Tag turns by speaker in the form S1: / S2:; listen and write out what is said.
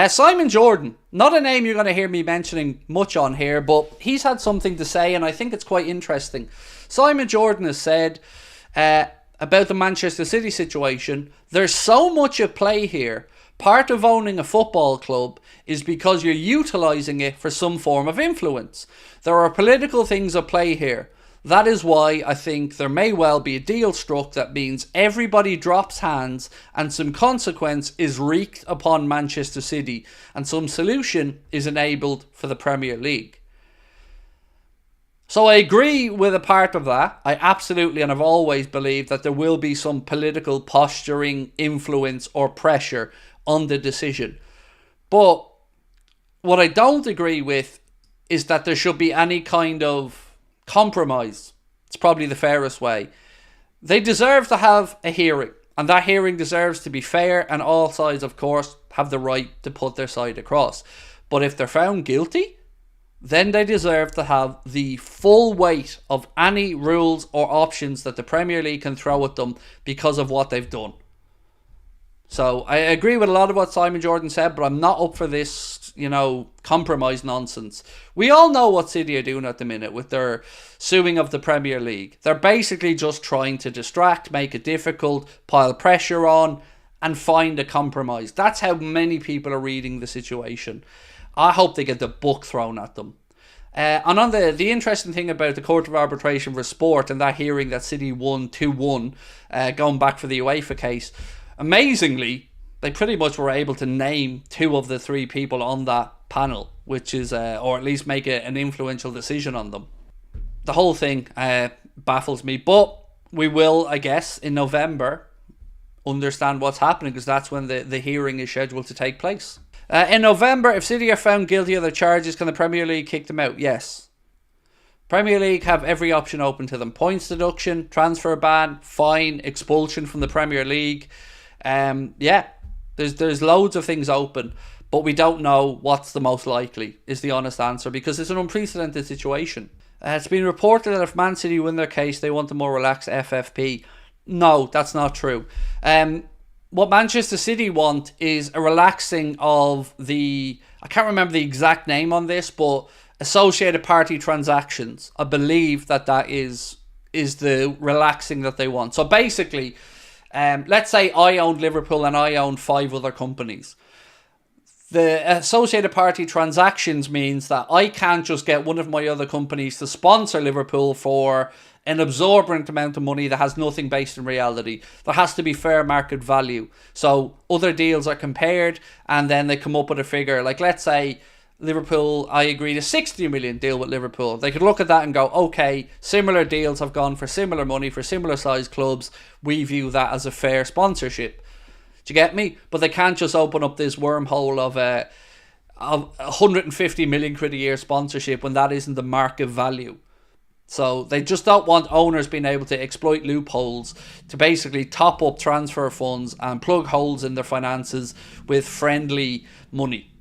S1: Simon Jordan, not a name you're going to hear me mentioning much on here, but he's had something to say, and I think it's quite interesting. Simon Jordan has said about the Manchester City situation, there's so much at play here. Part of owning a football club is because you're utilising it for some form of influence. There are political things at play here. That is why I think there may well be a deal struck that means everybody drops hands and some consequence is wreaked upon Manchester City and some solution is enabled for the Premier League. So I agree with a part of that. I absolutely, and I've always believed that there will be some political posturing, influence or pressure on the decision. But what I don't agree with is that there should be any kind of compromise. It's probably the fairest way. They deserve to have a hearing, and that hearing deserves to be fair, and all sides, of course, have the right to put their side across. But if they're found guilty, then they deserve to have the full weight of any rules or options that the Premier League can throw at them because of what they've done. So I agree with a lot of what Simon Jordan said, but I'm not up for this, compromise nonsense. We all know what City are doing at the minute with their suing of the Premier League. They're basically just trying to distract, make it difficult, pile pressure on, and find a compromise. That's how many people are reading the situation. I hope they get the book thrown at them. And on the interesting thing about the Court of Arbitration for Sport and that hearing that City won 2-1, going back for the UEFA case, amazingly, they pretty much were able to name 2 of the 3 people on that panel, which is, or at least make an influential decision on them. The whole thing baffles me, but we will, I guess, in November, understand what's happening, because that's when the hearing is scheduled to take place. In November, if City are found guilty of the charges, can the Premier League kick them out? Yes. Premier League have every option open to them. Points deduction, transfer ban, fine, expulsion from the Premier League. There's loads of things open, but we don't know what's the most likely, is the honest answer, because it's an unprecedented situation. It's been reported that if Man City win their case, they want a more relaxed FFP. No, that's not true. What Manchester City want is a relaxing of the, I can't remember the exact name on this, but associated party transactions. I believe that is the relaxing that they want. So basically, let's say I owned Liverpool and I owned 5 other companies. The associated party transactions means that I can't just get one of my other companies to sponsor Liverpool for an absorbent amount of money that has nothing based in reality. There has to be fair market value. So other deals are compared and then they come up with a figure. Like, let's say Liverpool, I agreed a 60 million deal with Liverpool. They could look at that and go, okay, similar deals have gone for similar money for similar sized clubs. We view that as a fair sponsorship. Do you get me? But they can't just open up this wormhole of 150 million quid a year sponsorship when that isn't the market value. So they just don't want owners being able to exploit loopholes to basically top up transfer funds and plug holes in their finances with friendly money.